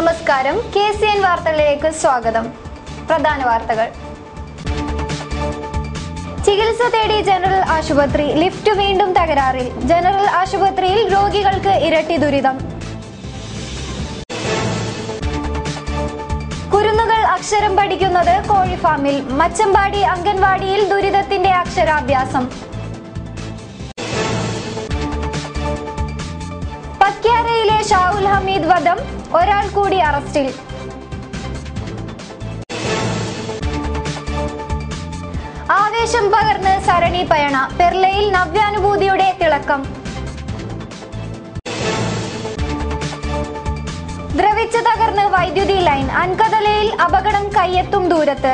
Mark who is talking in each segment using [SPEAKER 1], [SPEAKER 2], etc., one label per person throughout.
[SPEAKER 1] നമസ്കാരം, KCN വാർത്തകളിലേക്ക് സ്വാഗതം. പ്രധാന വാർത്തകൾ. ചികിത്സ തേടി ജനറൽ ആശുപത്രി, ലിഫ്റ്റ് വീണ്ടും തകരാറിൽ. ജനറൽ ആശുപത്രിയിൽ രോഗികൾക്ക് ഇരട്ടി ദുരിതം. കുരുന്നുകൾ അക്ഷരം പഠിക്കുന്നത് കോഴി ഫാമിൽ. മച്ചമ്പാടി അംഗൻവാടിയിൽ ദുരിതത്തിന്റെ അക്ഷരാഭ്യാസം. പക്യാരയിലെ ഷാഹുൽ ഹമീദ് വധം, ഒരാൾ കൂടി അറസ്റ്റിൽ. ആവേശം പകർന്ന് സരണി പയണ, പെർലയിൽ നവ്യാനുഭൂതിയുടെ തിളക്കം. ദ്രവിച്ച് തകർന്ന് വൈദ്യുതി ലൈൻ, അൻകതലയിൽ അപകടം കയ്യെത്തും ദൂരത്ത്.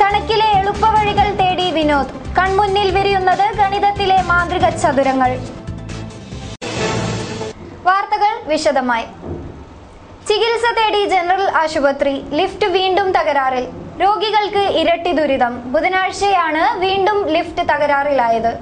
[SPEAKER 1] കണക്കിലെ എളുപ്പവഴികൾ തേടി വിനോദ്, കൺമുന്നിൽ വിരിയുന്നത് ഗണിതത്തിലെ മാന്ത്രിക ചതുരങ്ങൾ. വാർത്തകൾ വിശദമായി. ചികിത്സ തേടി ജനറൽ ആശുപത്രി, ലിഫ്റ്റ് വീണ്ടും തകരാറിൽ. രോഗികൾക്ക് ഇരട്ടി ദുരിതം. ബുധനാഴ്ചയാണ് വീണ്ടും ലിഫ്റ്റ് തകരാറിലായത്.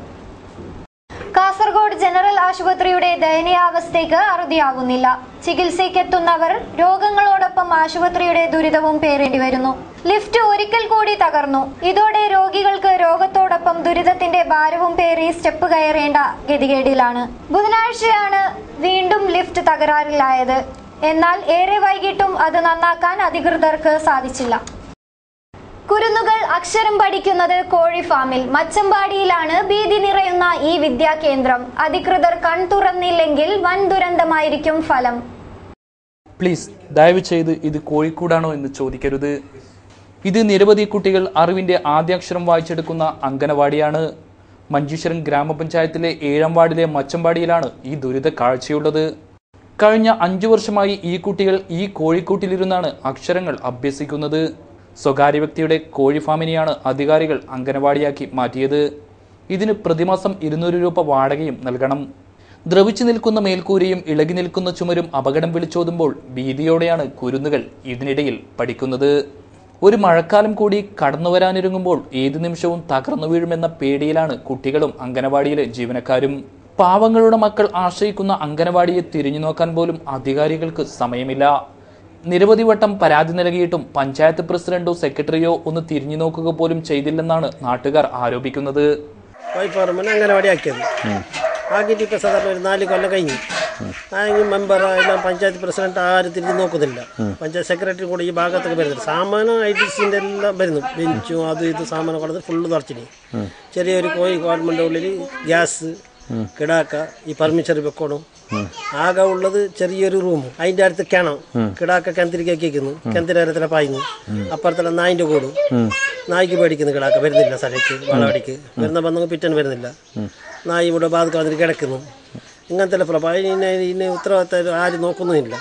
[SPEAKER 1] കാസർഗോഡ് ജനറൽ ആശുപത്രിയുടെ ദയനീയാവസ്ഥയ്ക്ക് അറുതിയാവുന്നില്ല. ചികിത്സയ്ക്കെത്തുന്നവർ രോഗങ്ങളോടൊപ്പം ആശുപത്രിയുടെ ദുരിതവും പേറേണ്ടി വരുന്നു. ലിഫ്റ്റ് ഒരിക്കൽ കൂടി തകർന്നു. ഇതോടെ രോഗികൾക്ക് രോഗത്തോടൊപ്പം ദുരിതത്തിന്റെ ഭാരവും പേറി സ്റ്റെപ്പ് കയറേണ്ട ഗതികേടിലാണ്. ബുധനാഴ്ചയാണ് വീണ്ടും ലിഫ്റ്റ് തകരാറിലായത്. എന്നാൽ ഏറെ വൈകിട്ടും അത് നന്നാക്കാൻ അധികൃതർക്ക് സാധിച്ചില്ല. കുരുന്നുകൾ അക്ഷരം പഠിക്കുന്നത് കോഴി ഫാമിൽ. മച്ചമ്പാടിയിലാണ് ഭീതി നിറയുന്ന ഈ വിദ്യാകേന്ദ്രം. അധികൃതർ കൺതുറന്നില്ലെങ്കിൽ വൻ ദുരന്തമായിരിക്കും ഫലം.
[SPEAKER 2] പ്ലീസ് ദയവ് ചെയ്ത് ഇത് കോഴിക്കോടാണോ എന്ന് ചോദിക്കരുത്. ഇത് നിരവധി കുട്ടികൾ അറിവിന്റെ ആദ്യാക്ഷരം വായിച്ചെടുക്കുന്ന അംഗനവാടിയാണ്. മഞ്ചേശ്വരം ഗ്രാമപഞ്ചായത്തിലെ 7ാം വാർഡിലെ മച്ചമ്പാടിയിലാണ് ഈ ദുരിത കാഴ്ചയുള്ളത്. കഴിഞ്ഞ 5 വർഷമായി ഈ കുട്ടികൾ ഈ കോഴിക്കൂട്ടിലിരുന്നാണ് അക്ഷരങ്ങൾ അഭ്യസിക്കുന്നത്. സ്വകാര്യ വ്യക്തിയുടെ കോഴി ഫാമിനെയാണ് അധികാരികൾ അംഗനവാടിയാക്കി മാറ്റിയത്. ഇതിന് പ്രതിമാസം 200 രൂപ വാടകയും നൽകണം. ദ്രവിച്ചു നിൽക്കുന്ന മേൽക്കൂരയും ഇളകി നിൽക്കുന്ന ചുമരും അപകടം വിളിച്ചോതുമ്പോൾ ഭീതിയോടെയാണ് കുരുന്നുകൾ ഇതിനിടയിൽ പഠിക്കുന്നത്. ഒരു മഴക്കാലം കൂടി കടന്നുവരാനിരുങ്ങുമ്പോൾ ഏതു നിമിഷവും തകർന്നു വീഴുമെന്ന പേടിയിലാണ് കുട്ടികളും അംഗനവാടിയിലെ ജീവനക്കാരും. പാവങ്ങളുടെ മക്കൾ ആശ്രയിക്കുന്ന അംഗനവാടിയെ തിരിഞ്ഞു നോക്കാൻ പോലും അധികാരികൾക്ക് സമയമില്ല. നിരവധി വട്ടം പരാതി നൽകിയിട്ടും പഞ്ചായത്ത് പ്രസിഡന്റോ സെക്രട്ടറിയോ ഒന്ന് തിരിഞ്ഞു നോക്കുക പോലും ചെയ്തില്ലെന്നാണ് നാട്ടുകാർ ആരോപിക്കുന്നത്.
[SPEAKER 3] അംഗനവാടിയാക്കിയത് ആക്കിയിട്ട് ഇപ്പൊ സാധാരണ ഒരു 4 കൊല്ലം കഴിഞ്ഞു. മെമ്പർ എല്ലാം പഞ്ചായത്ത് പ്രസിഡന്റ് ആരും തിരിഞ്ഞു നോക്കുന്നില്ല. പഞ്ചായത്ത് സെക്രട്ടറി കൂടെ ഈ ഭാഗത്തൊക്കെ വരുന്നില്ല. സാമാനം ITCന്റെ എല്ലാം വരുന്നു. ബെഞ്ചും അത് ഇത് സാമാനം കൊടുത്ത് ഫുള്ള് തുറച്ചിന്. ചെറിയൊരു കോഴി ഗവൺമെന്റ് ഉള്ളിൽ ഗ്യാസ് കിടാക്ക ഈ ഫർണിച്ചർ വെക്കണം. ആകെ ഉള്ളത് ചെറിയൊരു റൂം. അതിന്റെ അടുത്ത് കിണം കിടാക്ക കിണത്തിരിക്കുന്നു. കിണത്തിനേരത്തിലെ പായുന്നു. അപ്പുറത്തുള്ള നായിന്റെ കൂടും. നായ്ക്ക് പേടിക്കുന്നു. കിടാക്ക വരുന്നില്ല സ്ഥലത്ത്. വളവടിക്ക് വരുന്ന ബന്ധങ്ങൾ പിറ്റൻ വരുന്നില്ല. നായി ഇവിടെ ബാധക്ക് വന്നിട്ട് കിടക്കുന്നു. ഇങ്ങനത്തെ പ്രഭാവം ഇതിനെ ഉത്തരവാദിത്തം ആരും നോക്കുന്നുമില്ല.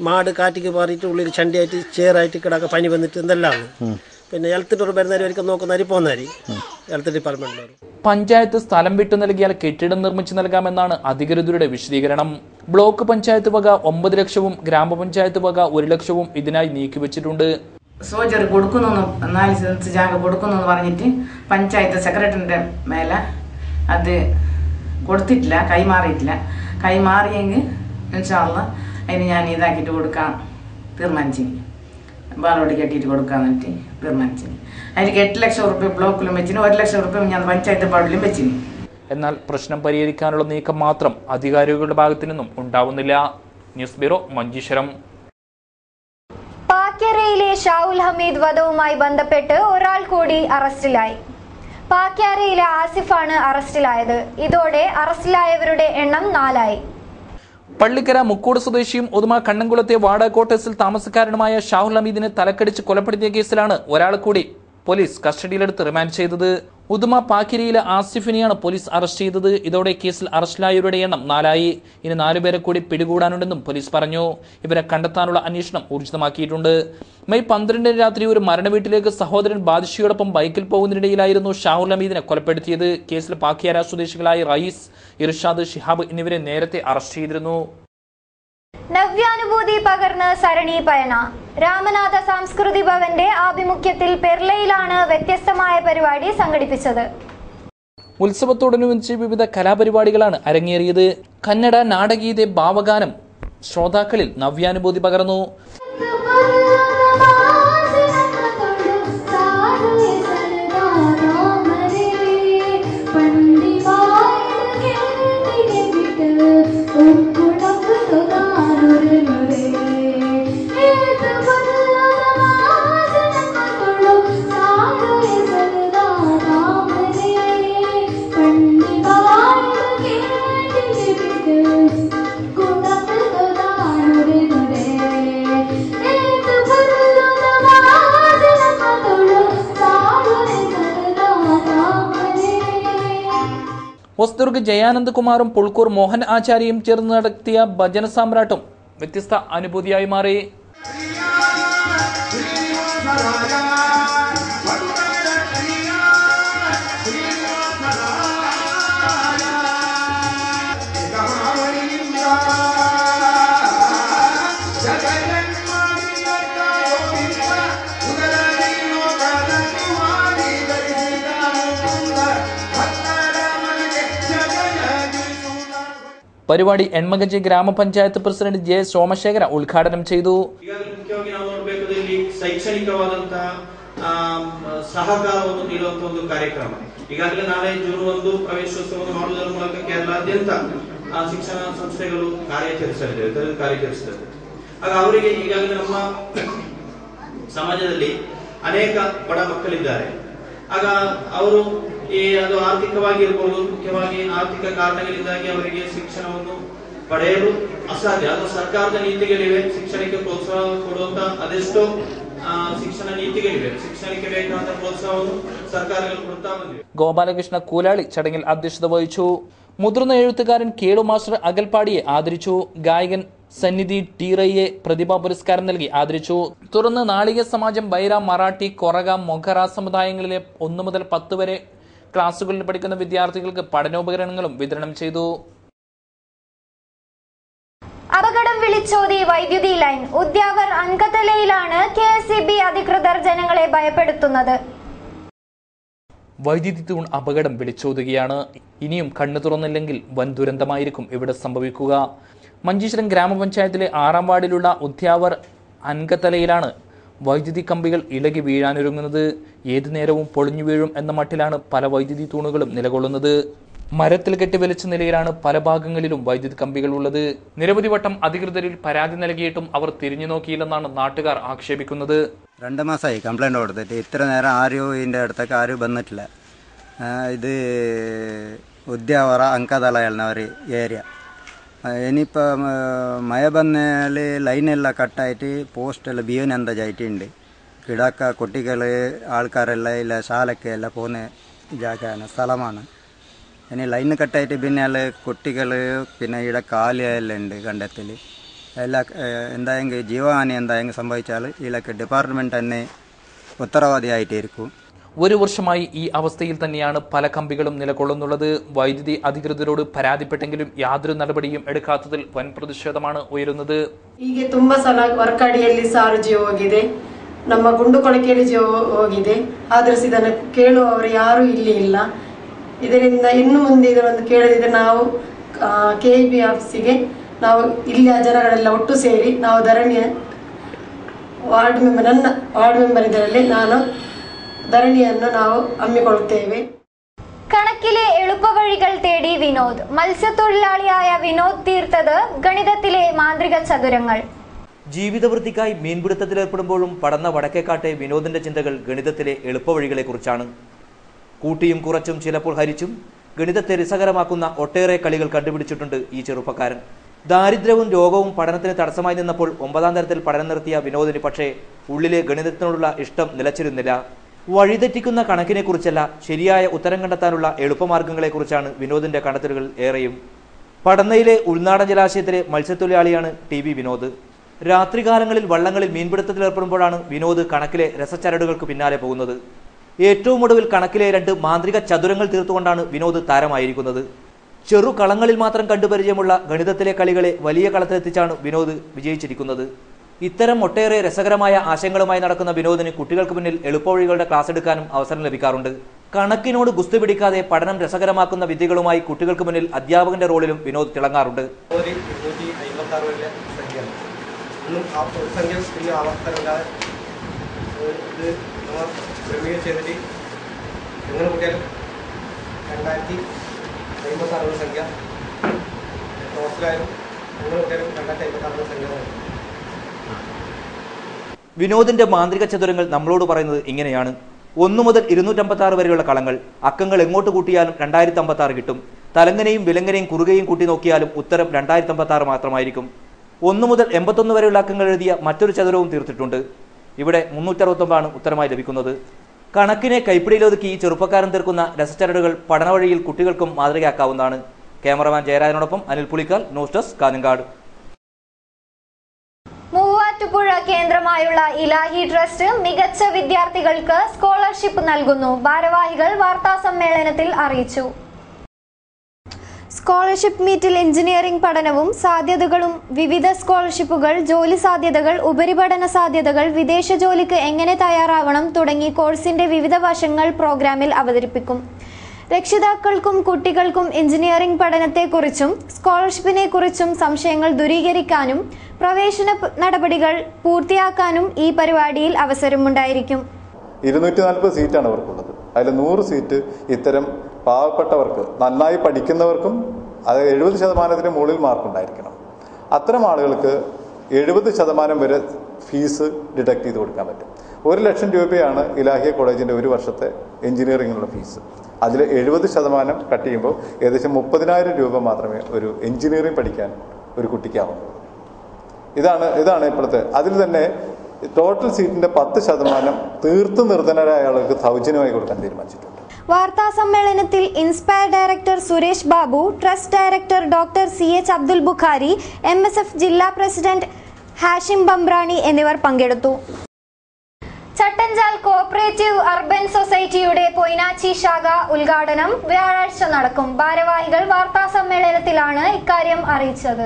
[SPEAKER 3] മാട് കാറ്റിക്ക് മാറിയിട്ട് ഉള്ളിൽ ചണ്ടിയായിട്ട് ചേറായിട്ട് കിടാക്ക പനി വന്നിട്ട് എന്തെല്ലാം. പിന്നെ ഹെൽത്ത് ടൂർ വരുന്നവർ ഒരിക്കൽ നോക്കുന്നവർ പോകുന്നവർ ഹെൽത്ത് ഡിപ്പാർട്ട്മെന്റിൽ.
[SPEAKER 2] പഞ്ചായത്ത് സ്ഥലം വിട്ടു നൽകിയാൽ കെട്ടിടം നിർമ്മിച്ചു നൽകാമെന്നാണ് അധികൃതരുടെ വിശദീകരണം. ബ്ലോക്ക് പഞ്ചായത്ത് വക 9 ലക്ഷവും ഗ്രാമപഞ്ചായത്ത് വക 1 ലക്ഷവും ഇതിനായി നീക്കിവെച്ചിട്ടുണ്ട്.
[SPEAKER 4] സോജർ കൊടുക്കുന്നു, 4 സെൻസ് ജാഗ കൊടുക്കുന്നു എന്ന് പറഞ്ഞിട്ട് പഞ്ചായത്ത് സെക്രട്ടറിന്റെ മേലെ അത് കൊടുത്തിട്ടില്ല, കൈമാറിയിട്ടില്ല. കൈമാറിയെങ്കിൽ ഇൻഷാല്ലാ അതിന് ഞാൻ ഇതാക്കിയിട്ട് കൊടുക്കാൻ തീരുമാനിച്ചു. ബാലോടി കെട്ടിയിട്ട് കൊടുക്കാന്നിട്ട് തീരുമാനിച്ചു. അതിലേക്ക് 8 ലക്ഷം റുപ്യ ബ്ലോക്കിലും വെച്ചിന്, 1 ലക്ഷം റുപ്യ ഞാൻ പഞ്ചായത്ത് ബോർഡിലും വെച്ചിന്.
[SPEAKER 2] എന്നാൽ പ്രശ്നം പരിഹരിക്കാനുള്ള നീക്കം മാത്രം അധികാരികളുടെ ഭാഗത്തു നിന്നും ഉണ്ടാവുന്നില്ല. News bureau, Manjeshwaram.
[SPEAKER 1] പാക്യാരയിലെ ഷാഹുൽ ഹമീദ് വധവുമായി ബന്ധപ്പെട്ട് ഒരാൾ കൂടി അറസ്റ്റിലായി. പാക്യാരയിലെ ആസിഫാണ് അറസ്റ്റിലായത്. ഇതോടെ അറസ്റ്റിലായവരുടെ എണ്ണം 4 ആയി.
[SPEAKER 2] പള്ളിക്കര മുക്കോട് സ്വദേശിയും ഒതുമ കണ്ണൻകുളത്തെ വാടക ക്വാർട്ടേഴ്സിൽ താമസക്കാരനുമായ ഷാഹുൽ ഹമീദിനെ തലക്കടിച്ച് കൊലപ്പെടുത്തിയ കേസിലാണ് ഒരാൾ കൂടി പോലീസ് കസ്റ്റഡിയിലെടുത്ത് റിമാൻഡ് ചെയ്തത്. ഉദുമ പാക്കിരിയിലെ ആസിഫിനെയാണ് പോലീസ് അറസ്റ്റ് ചെയ്തത്. ഇതോടെ കേസിൽ അറസ്റ്റിലായവരുടെ എണ്ണം 4 ആയി. ഇനി 4 പേരെ കൂടി പിടികൂടാനുണ്ടെന്നും പോലീസ് പറഞ്ഞു. ഇവരെ കണ്ടെത്താനുള്ള അന്വേഷണം ഊർജിതമാക്കിയിട്ടുണ്ട്. മെയ് 12 രാത്രി ഒരു മരണവീട്ടിലേക്ക് സഹോദരൻ ബാദിഷിയോടൊപ്പം ബൈക്കിൽ പോകുന്നതിനിടയിലായിരുന്നു ഷാഹുൽ ഹമീദിനെ കൊലപ്പെടുത്തിയത്. കേസിൽ പാക്കിയാര സ്വദേശികളായ റയീസ്, ഇർഷാദ്, ഷിഹാബ് എന്നിവരെ നേരത്തെ അറസ്റ്റ് ചെയ്തിരുന്നു.
[SPEAKER 1] നവ്യാനുഭൂതി പകർന്ന് സരണി പയണ. രാമനാഥ സാംസ്കൃതിക ഭവന്റെ ആഭിമുഖ്യത്തിൽ പെർലയിലാണ് വ്യത്യസ്തമായ പരിപാടി സംഘടിപ്പിച്ചത്.
[SPEAKER 2] ഉത്സവത്തോടനുബന്ധിച്ച് വിവിധ കലാപരിപാടികളാണ് അരങ്ങേറിയത്. കന്നഡ നാടകീയത ഭാവഗാനം ശ്രോതാക്കളിൽ നവ്യാനുഭൂതി പകർന്നു. ഹൊസ്ദുർഗ് ജയാനന്ദ് കുമാറും പുൾക്കൂർ മോഹൻ ആചാര്യയും ചേർന്ന് നടത്തിയ ഭജന സാമ്രാട്ടും വ്യത്യസ്ത അനുഭൂതിയായി മാറി. പരിപാടി എൺമകഞ്ചി ഗ്രാമപഞ്ചായത്ത് പ്രസിഡന്റ് ജെ സോമശേഖര ಉದ್ಘಾಟನೆ ചെയ്തു.
[SPEAKER 5] ಶೈಕ್ಷಣಿಕವಾದಂತಹ ಸಹಕಾರವನ್ನು ನೀಡುವಂತಹ ಒಂದು ಕಾರ್ಯಕ್ರಮ. ಈಗಾಗಲೇ ನಾಳೆ ಜೂನ್ 1 ಪ್ರವೇಶೋತ್ಸವವನ್ನು ಮಾಡುವುದರ ಮೂಲಕ ಕೇರಳಾದ್ಯಂತ ಶಿಕ್ಷಣ ಸಂಸ್ಥೆಗಳು ಕಾರ್ಯಾಚರಿಸುತ್ತದೆ. ಆಗ ಅವರಿಗೆ ಈಗಾಗಲೇ ನಮ್ಮ ಸಮಾಜದಲ್ಲಿ ಅನೇಕ ಬಡ ಮಕ್ಕಳಿದ್ದಾರೆ. ಆಗ ಅವರು ಅದು ಆರ್ಥಿಕವಾಗಿ ಇರಬಹುದು, ಮುಖ್ಯವಾಗಿ ಆರ್ಥಿಕ ಕಾರಣಗಳಿಂದಾಗಿ ಅವರಿಗೆ ಶಿಕ್ಷಣವನ್ನು ಪಡೆಯಲು ಅಸಾಧ್ಯ. ಅದು ಸರ್ಕಾರದ ನೀತಿಗಳಿವೆ, ಶಿಕ್ಷಣಕ್ಕೆ ಪ್ರೋತ್ಸಾಹ ಕೊಡುವಂತ ಅದೆಷ್ಟೋ ಶಿಕ್ಷಣ ನೀತಿಗಳಿವೆ. ಶಿಕ್ಷಣಕ್ಕೆ ಬೇಕಾದ ಪ್ರೋತ್ಸಾಹವನ್ನು ಸರ್ಕಾರಗಳು ಕೊಡ್ತಾ ಬಂದಿವೆ.
[SPEAKER 2] ഗോപാലകൃഷ്ണ കൂലാളി ചടങ്ങിൽ അധ്യക്ഷത വഹിച്ചു. മുതിർന്ന എഴുത്തുകാരൻ കേളു മാസ്റ്റർ അകൽപ്പാടിയെ ആദരിച്ചു. ഗായകൻ സന്നിധി ടീറയെ പ്രതിഭാ പുരസ്കാരം നൽകി ആദരിച്ചു. തുടർന്ന് നാളിക സമാജം, ബൈര, മറാഠി, കൊറഗ, മൊഘറ സമുദായങ്ങളിലെ 1 മുതൽ 10 വരെ ക്ലാസുകളിൽ പഠിക്കുന്ന വിദ്യാർത്ഥികൾക്ക് പഠനോപകരണങ്ങളും വിതരണം ചെയ്തു.
[SPEAKER 1] അപകടം വിളിച്ചോതി വൈദ്യുതി ലൈൻ. ഉദ്യാവർ അൻകതലയിലാണ് KSEB അധികൃതർ ജനങ്ങളെ ഭയപ്പെടുത്തുന്നത്.
[SPEAKER 2] വൈദ്യുതി തൂൺ അപകടം വിളിച്ചോതുകയാണ്. ഇനിയും കണ്ണു തുറന്നില്ലെങ്കിൽ വൻ ദുരന്തമായിരിക്കും ഇവിടെ സംഭവിക്കുക. മഞ്ചേശ്വരം ഗ്രാമപഞ്ചായത്തിലെ 6ാം വാർഡിലുള്ള ഉദ്യാവർ അൻകതലയിലാണ് വൈദ്യുതി കമ്പികൾ ഇളകി വീഴാനൊരുങ്ങുന്നത്. ഏതു നേരവും പൊളിഞ്ഞു വീഴും എന്ന മട്ടിലാണ് പല വൈദ്യുതി തൂണുകളും നിലകൊള്ളുന്നത്. മരത്തിൽ കെട്ടി വലിച്ച നിലയിലാണ് പല ഭാഗങ്ങളിലും വൈദ്യുതി കമ്പികൾ ഉള്ളത്. നിരവധി വട്ടം അധികൃതരിൽ പരാതി നൽകിയിട്ടും അവർ തിരിഞ്ഞു നോക്കിയില്ലെന്നാണ് നാട്ടുകാർ ആക്ഷേപിക്കുന്നത്.
[SPEAKER 6] 2 മാസമായി കംപ്ലൈൻറ്റ് കൊടുത്തിട്ട് ഇത്ര നേരം ആരും ഇതിൻ്റെ അടുത്തൊക്കെ ആരും വന്നിട്ടില്ല. ഇത് ഉദ്യാവറ അങ്കതലയാണ് ഒരു ഏരിയ. ഇനിയിപ്പോൾ മഴ വന്നാൽ ലൈനെല്ലാം കട്ടായിട്ട് പോസ്റ്റെല്ലാം ബിയോനെന്തായിട്ടുണ്ട്. കിടക്ക കുട്ടികൾ ആൾക്കാരെല്ലാം ഇല്ല ശാലക്കെല്ലാം പോകുന്ന ജാഗയാണ്, സ്ഥലമാണ്. ഇനി ലൈൻ കട്ടായിട്ട് പിന്നെ കുട്ടികൾ പിന്നെ ഇവിടെ കാലെല്ലാം ഉണ്ട് കണ്ടത്തിൽ. എല്ലാ എന്തായെങ്കിൽ ജീവഹാനി എന്തായെങ്കിൽ സംഭവിച്ചാൽ ഇതിലൊക്കെ ഡിപ്പാർട്ട്മെൻറ്റ് തന്നെ ഉത്തരവാദിയായിട്ടിരിക്കും.
[SPEAKER 2] 1 വർഷമായി ഈ അവസ്ഥയിൽ തന്നെയാണ് പല കമ്പികളും നിലകൊള്ളുന്നുള്ളത്. വൈദ്യുതി അധികൃതരോട് പരാതിപ്പെട്ടെങ്കിലും യാതൊരു നടപടിയും എടുക്കാത്തതിൽ വൻ പ്രതിഷേധമാണ് ഉയരുന്നത്.
[SPEAKER 7] ಹೀಗೆ ತುಂಬಾ ಸಲ ವರ್ಕಾಡಿಯಲ್ಲಿ ಸಾರು ಜೀವ ಹೋಗಿದೆ, ನಮ್ಮ ಗುಂಡುಕೊಳಕೆಯಲ್ಲಿ ಜೀವ ಹೋಗಿದೆ. ಆದರೂ ಇದನ್ನು ಕೇಳುವವರು ಯಾರೂ ಇಲ್ಲಿ ಇಲ್ಲ. ಇದರಿಂದ ಇನ್ನು ಮುಂದೆ ಇದನ್ನು ಕೇಳದಿದ್ದರೆ ನಾವು KEB ಆಫೀಸಿಗೆ ನಾವು ಇಲ್ಲಿಯ ಜನಗಳೆಲ್ಲ ಒಟ್ಟು ಸೇರಿ ನಾವು ಧರಣಿಯ ನನ್ನ ವಾರ್ಡ್ ಮೆಂಬರ್ ಇದರಲ್ಲಿ ನಾನು ധരണിಯನ್ನು ನಾವು ಹಮ್ಮಿಕೊಳ್ಳುತ್ತೇವೆ.
[SPEAKER 1] കണക്കിലെ എളുപ്പവഴികൾ തേടി വിനോദ്. മത്സ്യത്തൊഴിലാളിയായ വിനോദ് തീർത്തത് ഗണിതത്തിലെ മാന്ത്രിക ചതുരങ്ങൾ.
[SPEAKER 8] ജീവിതവൃത്തിക്കായി മീൻപിടുത്തത്തിലേർപ്പെടുമ്പോഴും പടന്ന വടക്കേക്കാട്ടെ വിനോദിന്റെ ചിന്തകൾ ഗണിതത്തിലെ എളുപ്പവഴികളെക്കുറിച്ചാണ്. കൂട്ടിയും കുറച്ചും ചിലപ്പോൾ ഹരിച്ചും ഗണിതത്തെ രസകരമാക്കുന്ന ഒട്ടേറെ കളികൾ കണ്ടുപിടിച്ചിട്ടുണ്ട് ഈ ചെറുപ്പക്കാരൻ. ദാരിദ്ര്യവും രോഗവും പഠനത്തിന് തടസ്സമായി നിന്നപ്പോൾ 9ാം തരത്തിൽ പഠനം നിർത്തിയ വിനോദിന് പക്ഷേ ഉള്ളിലെ ഗണിതത്തിനോടുള്ള ഇഷ്ടം നിലച്ചിരുന്നില്ല. വഴിതെറ്റിക്കുന്ന കണക്കിനെക്കുറിച്ചല്ല, ശരിയായ ഉത്തരം കണ്ടെത്താനുള്ള എളുപ്പമാർഗങ്ങളെക്കുറിച്ചാണ് വിനോദിന്റെ കണ്ടെത്തലുകൾ ഏറെയും. പടന്നയിലെ ഉൾനാടൻ ജലാശയത്തിലെ മത്സ്യത്തൊഴിലാളിയാണ് TB വിനോദ്. രാത്രികാലങ്ങളിൽ വള്ളങ്ങളിൽ മീൻപിടുത്തത്തിലേർപ്പെടുമ്പോഴാണ് വിനോദ് കണക്കിലെ രസച്ചരടുകൾക്ക് പിന്നാലെ പോകുന്നത്. ഏറ്റവും ഒടുവിൽ കണക്കിലെ 2 മാന്ത്രിക ചതുരങ്ങൾ തീർത്തുകൊണ്ടാണ് വിനോദ് താരമായിരിക്കുന്നത്. ചെറു കളങ്ങളിൽ മാത്രം കണ്ടുപരിചയമുള്ള ഗണിതത്തിലെ കളികളെ വലിയ കളത്തിലെത്തിച്ചാണ് വിനോദ് വിജയിച്ചിരിക്കുന്നത്. ഇത്തരം ഒട്ടേറെ രസകരമായ ആശയങ്ങളുമായി നടക്കുന്ന വിനോദിന് കുട്ടികൾക്ക് മുന്നിൽ എളുപ്പവഴികളുടെ ക്ലാസ് എടുക്കാനും അവസരം ലഭിക്കാറുണ്ട്. കണക്കിനോട് ഗുസ്തി പിടിക്കാതെ പഠനം രസകരമാക്കുന്ന വിദ്യകളുമായി കുട്ടികൾക്ക് മുന്നിൽ അധ്യാപകന്റെ റോളിലും വിനോദ് തിളങ്ങാറുണ്ട്. വിനോദിന്റെ മാന്ത്രിക ചതുരങ്ങൾ നമ്മളോട് പറയുന്നത് ഇങ്ങനെയാണ്. 1 മുതൽ 256 വരെയുള്ള കളങ്ങൾ, അക്കങ്ങൾ എങ്ങോട്ട് കൂട്ടിയാലും 2056 കിട്ടും. തലങ്ങനെയും വിലങ്ങനെയും കുറുകയും കൂട്ടി നോക്കിയാലും ഉത്തരം 2056 മാത്രമായിരിക്കും. 1 മുതൽ 81 വരെയുള്ള അക്കങ്ങൾ എഴുതിയ മറ്റൊരു ചതുരവും തീർത്തിട്ടുണ്ട്. ഇവിടെ 369 ഉത്തരമായി ലഭിക്കുന്നത്. കണക്കിനെ കൈപ്പിടിയിലൊതുക്കി ഈ ചെറുപ്പക്കാരൻ തീർക്കുന്ന രസചരടുകൾ പഠനവഴിയിൽ കുട്ടികൾക്കും മാതൃകയാക്കാവുന്നതാണ്. ക്യാമറമാൻ ജയരാജനോടൊപ്പം അനിൽ പുളിക്കാൽ, ന്യൂസ് ഡെസ്ക്, കാഞ്ഞങ്ങാട്.
[SPEAKER 1] മൂവാറ്റുപുഴ കേന്ദ്രമായുള്ള ഇലാഹി ട്രസ്റ്റ് മികച്ച വിദ്യാർത്ഥികൾക്ക് സ്കോളർഷിപ്പ് നൽകുന്നു. ഭാരവാഹികൾ വാർത്താസമ്മേളനത്തിൽ അറിയിച്ചു. സ്കോളർഷിപ്പ് മീറ്റിൽ എഞ്ചിനീയറിംഗ് പഠനവും സാധ്യതകളും, വിവിധ സ്കോളർഷിപ്പുകൾ, ജോലി സാധ്യതകൾ, ഉപരിപഠന സാധ്യതകൾ, വിദേശ ജോലിക്ക് എങ്ങനെ തയ്യാറാവണം തുടങ്ങി കോഴ്സിന്റെ വിവിധ വശങ്ങൾ പ്രോഗ്രാമിൽ അവതരിപ്പിക്കും. രക്ഷിതാക്കൾക്കും കുട്ടികൾക്കും എഞ്ചിനീയറിംഗ് പഠനത്തെക്കുറിച്ചും സ്കോളർഷിപ്പിനെ കുറിച്ചും സംശയങ്ങൾ ദൂരീകരിക്കാനും പ്രവേശന നടപടികൾ പൂർത്തിയാക്കാനും ഈ പരിപാടിയിൽ അവസരമുണ്ടായിരിക്കും.
[SPEAKER 9] 240 സീറ്റാണ് അവർക്കുള്ളത്. അതിൽ 100 സീറ്റ് ഇത്തരം പാവപ്പെട്ടവർക്ക്, നന്നായി പഠിക്കുന്നവർക്കും, അത് 70% മുകളിൽ മാർക്കുണ്ടായിരിക്കണം. അത്തരം ആളുകൾക്ക് 70% വരെ ഫീസ് ഡിഡക്ട് ചെയ്ത് കൊടുക്കാൻ പറ്റും. 1 ലക്ഷം രൂപയാണ് ഇലാഹിയ കോളേജിൻ്റെ ഒരു വർഷത്തെ എഞ്ചിനീയറിങ്ങിനുള്ള ഫീസ്. അതിൽ 70% കട്ട് ചെയ്യുമ്പോൾ ഏകദേശം 30,000 രൂപ മാത്രമേ ഒരു എഞ്ചിനീയറിംഗ് പഠിക്കാൻ ഒരു കുട്ടിക്കാവുള്ളൂ. ഇതാണ് ഇപ്പോഴത്തെ. അതിൽ തന്നെ ടോട്ടൽ സീറ്റിന്റെ 10% തീർത്തും നിർധനരായ ആളുകൾക്ക് സൗജന്യമായി കൊടുക്കാൻ തീരുമാനിച്ചിട്ടുണ്ട്.
[SPEAKER 1] വാർത്താ സമ്മേളനത്തിൽ inspire director Suresh Babu, trust director doctor CH Abdul Bukhari, MSF ജില്ലാ പ്രസിഡന്റ് ഹാഷിം ബംബ്രാണി എന്നിവർ പങ്കെടുത്തു. ചട്ടഞ്ചാൽ കോഓപ്പറേറ്റീവ് അർബൻ സൊസൈറ്റിയുടെ പൊയ്നാച്ചി ശാഖ ഉദ്ഘാടനം വ്യാഴാഴ്ച നടക്കും. ഭാരവാഹികൾ വാർത്താ സമ്മേളനത്തിലാണ് ഇക്കാര്യം അറിയിച്ചത്.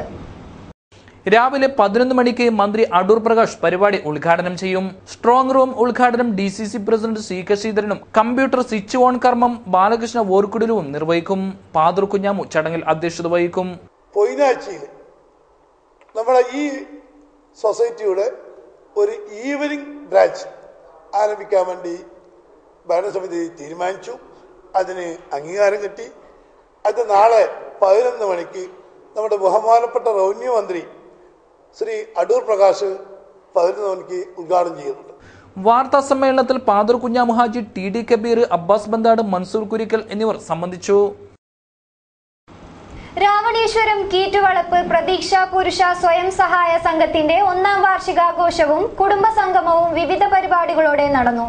[SPEAKER 2] രാവിലെ 11 മണിക്ക് മന്ത്രി അടൂർ പ്രകാശ് പരിപാടി ഉദ്ഘാടനം ചെയ്യും. സ്ട്രോങ് റൂം ഉദ്ഘാടനം DCC പ്രസിഡന്റ് CK ശ്രീധരനും കമ്പ്യൂട്ടർ സ്വിച്ച് ഓൺ കർമ്മം ബാലകൃഷ്ണ വോർക്കുടലും നിർവഹിക്കും. പാദൂർ കുഞ്ഞാമു ചടങ്ങിൽ അധ്യക്ഷത വഹിക്കും.
[SPEAKER 10] പൊയ്നാച്ചിയിൽ നമ്മുടെ ഈ സൊസൈറ്റിയുടെ ഒരു ഈവനിങ് ബ്രാഞ്ച് ആരംഭിക്കാൻ വേണ്ടി ഭരണസമിതി തീരുമാനിച്ചു. അതിന് അംഗീകാരം കിട്ടി. അത് നാളെ 11 മണിക്ക് നമ്മുടെ ബഹുമാനപ്പെട്ട റവന്യൂ മന്ത്രി ശ്രീ അടൂർ പ്രകാശ് 11 മണിക്ക് ഉദ്ഘാടനം ചെയ്യുന്നുണ്ട്.
[SPEAKER 2] വാർത്താ സമ്മേളനത്തിൽ പാദൂർ കുഞ്ഞാമു ഹാജി, TD കബീർ, അബ്ബാസ് ബന്താട്, മൻസൂർ കുരിക്കൽ എന്നിവർ സംബന്ധിച്ചു.
[SPEAKER 1] രാവണേശ്വരം കീറ്റുവളപ്പ് പ്രതീക്ഷ പുരുഷ സ്വയം സഹായ സംഘത്തിന്റെ 1ാം വാർഷികാഘോഷവും കുടുംബസംഗമവും വിവിധ പരിപാടികളോടെ നടന്നു.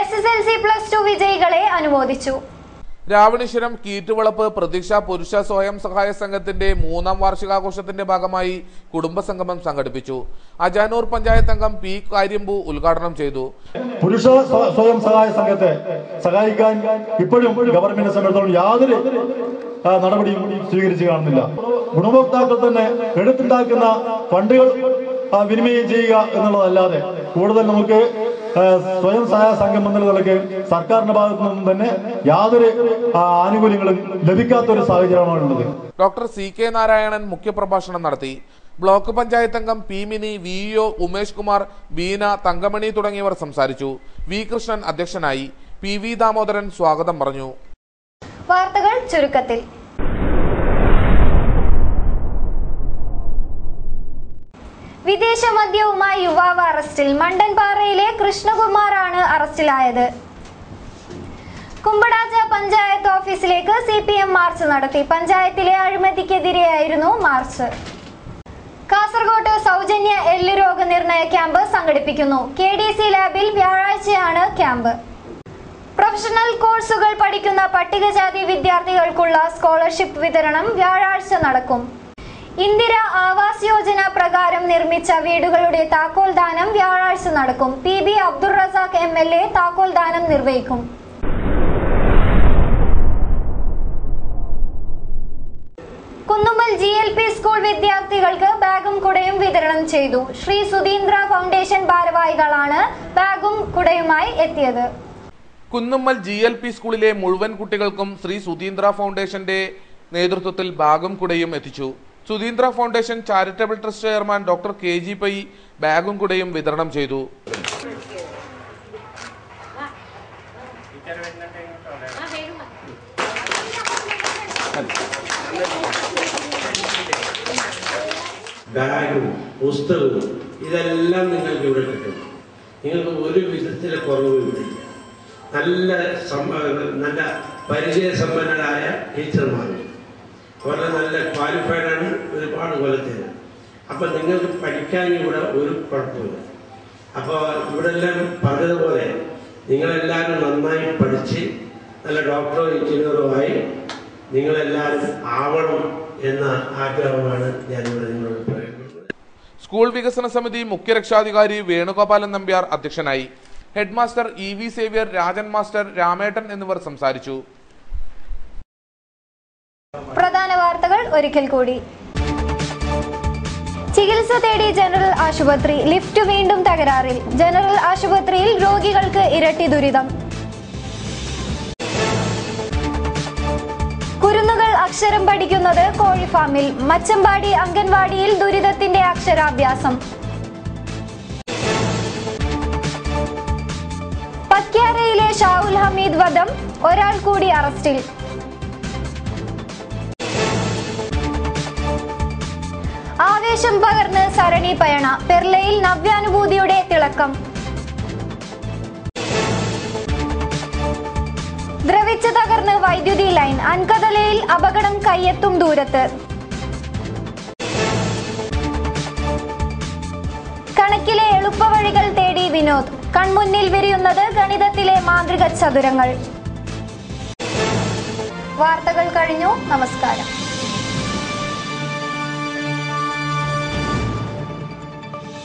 [SPEAKER 1] SSLC+2 വിജയികളെ അനുമോദിച്ചു.
[SPEAKER 11] രാവണേശ്വരം കീറ്റുവളപ്പ് പ്രതീക്ഷ പുരുഷ സ്വയം സഹായ സംഘത്തിന്റെ 3ാം വാർഷികാഘോഷത്തിന്റെ ഭാഗമായി കുടുംബസംഗമം സംഘടിപ്പിച്ചു. അജാനൂർ പഞ്ചായത്ത് അംഗം P. കാര്യമ്പു ഉദ്ഘാടനം ചെയ്തു.
[SPEAKER 12] പുരുഷ സ്വയം സഹായ സംഘത്തെ സഹായിക്കാൻ ഇപ്പോഴും ഗവൺമെന്റിനെ സംബന്ധിച്ചിടത്തോളം യാതൊരു നടപടിയും സ്വീകരിച്ചു കാണുന്നില്ല. ഗുണഭോക്താക്കൾ തന്നെ എടുത്തുണ്ടാക്കുന്ന ഫണ്ടുകൾ വിനിമയം ചെയ്യുക എന്നുള്ളതല്ലാതെ കൂടുതൽ നമുക്ക് സ്വയം സഹായ സംഘം എന്ന നിലയ്ക്ക് സർക്കാരിന്റെ ഭാഗത്തു നിന്നും തന്നെ യാതൊരു ആനുകൂല്യങ്ങളും ലഭിക്കാത്തൊരു സാഹചര്യമാണുള്ളത്.
[SPEAKER 11] ഡോക്ടർ CK നാരായണൻ മുഖ്യപ്രഭാഷണം നടത്തി. ബ്ലോക്ക് പഞ്ചായത്ത് അംഗം P. Mini, VEO Umesh Kumar, Beena, Thankamani തുടങ്ങിയവർ സംസാരിച്ചു. V. കൃഷ്ണൻ അധ്യക്ഷനായി. PV ദാമോദരൻ സ്വാഗതം പറഞ്ഞു.
[SPEAKER 1] വാർത്തകൾ ചുരുക്കത്തിൽ. വിദേശ മദ്യവുമായി യുവാവ് അറസ്റ്റിൽ. മണ്ടൻപാറയിലെ കൃഷ്ണകുമാറാണ് അറസ്റ്റിലായത്. കുമ്പടാച്ച പഞ്ചായത്ത് ഓഫീസിലേക്ക് CPM മാർച്ച് നടത്തി. പഞ്ചായത്തിലെ അഴിമതിക്കെതിരെയായിരുന്നു മാർച്ച്. കാസർഗോഡ് സൗജന്യ എല്ല് രോഗനിർണയ ക്യാമ്പ് സംഘടിപ്പിക്കുന്നു. KDC ലാബിൽ വ്യാഴാഴ്ചയാണ് ക്യാമ്പ്. പ്രൊഫഷണൽ കോഴ്സുകൾ പഠിക്കുന്ന പട്ടികജാതി വിദ്യാർത്ഥികൾക്കുള്ള സ്കോളർഷിപ്പ് വിതരണം വ്യാഴാഴ്ച നടക്കും. ഇന്ദിര ആവാസ് യോജന പ്രകാരം നിർമ്മിച്ച വീടുകളുടെ താക്കോൽ ദാനം വ്യാഴാഴ്ച നടക്കും. PB അബ്ദുൾ റസാഖ് MLA താക്കോൽ ദാനം നിർവഹിക്കും. കുന്നുമ്മൽ GLP സ്കൂൾ വിദ്യാർത്ഥികൾക്ക് ബാഗും കുടയും വിതരണം ചെയ്തു. ശ്രീ സുധീന്ദ്ര ഫൗണ്ടേഷൻ ഭാരവാഹികളാണ് ബാഗും കുടയുമായി എത്തിയത്.
[SPEAKER 11] കുന്നുമ്മൽ GLP സ്കൂളിലെ മുഴുവൻ കുട്ടികൾക്കും ശ്രീ സുധീന്ദ്ര ഫൗണ്ടേഷന്റെ നേതൃത്വത്തിൽ ബാഗും കുടയും എത്തിച്ചു. Sudheendra foundation charitable trust chairman doctor KG pi ബാഗും കുടയും വിതരണം ചെയ്തു.
[SPEAKER 13] ബാഗും പുസ്തകവും ഇതെല്ലാം നിങ്ങൾക്ക് ഇവിടെ കിട്ടും. നിങ്ങൾക്ക് ഒരു വിധത്തിലെ കുറവുമില്ല. നല്ല പരിചയസമ്പന്നരായ ടീച്ചർമാരും വളരെ നല്ല ക്വാളിഫൈഡാണ്, ഒരുപാട് കൊല്ലത്തേന്. അപ്പം നിങ്ങൾക്ക് പഠിക്കാൻ ഇവിടെ ഒരു കുഴപ്പമില്ല. അപ്പോൾ ഇവിടെ എല്ലാം പറഞ്ഞതുപോലെ നിങ്ങളെല്ലാവരും നന്നായി പഠിച്ച് നല്ല ഡോക്ടറോ എഞ്ചിനീയറോ ആയി നിങ്ങളെല്ലാവരും ആവണം എന്ന ആഗ്രഹമാണ് ഞാനിവിടെ നിങ്ങളോട് പറയുന്നത്.
[SPEAKER 11] സ്കൂൾ വികസന സമിതി മുഖ്യ രക്ഷാധികാരി വേണുഗോപാലൻ നമ്പ്യാർ അധ്യക്ഷനായി. Head master EV Xavier, Rajan master, Ramettan എന്നിവർ സംസാരിച്ചു.
[SPEAKER 1] പ്രധാന വാർത്തകൾ ഒരിക്കൽ കൂടി. ചികിത്സ തേടി ജനറൽ ആശുപത്രി, ലിഫ്റ്റ് വീണ്ടും തകരാറിൽ. ജനറൽ ആശുപത്രിയിൽ രോഗികൾക്ക് ഇരട്ടി ദുരിതം. കുരുന്നുകൾ അക്ഷരം പഠിക്കുന്നത് കോഴിഫാമിൽ. മച്ചമ്പാടി അംഗൻവാടിയിൽ ദുരിതത്തിന്റെ അക്ഷരാഭ്യാസം. പക്യാരയിലെ ഷാഉൽ ഹമീദ് വധം, ഒരാൾ കൂടി അറസ്റ്റിൽ. ആവേശം പകർന്ന് സരണി പയണ, പെർലയിൽ നവ്യാനുഭൂതിയുടെ തിളക്കം. ദ്രവിച്ച് തകർന്ന് വൈദ്യുതി ലൈൻ, അൻകതലയിൽ അപകടം കയ്യെത്തും ദൂരത്ത്. കണക്കിലെ എളുപ്പവഴികൾ തേടി വിനോദ്, കൺമുന്നിൽ വിരിയുന്നത് ഗണിതത്തിലെ മാന്ത്രിക ചതുരങ്ങൾ. വാർത്തകൾ കഴിഞ്ഞു. നമസ്കാരം.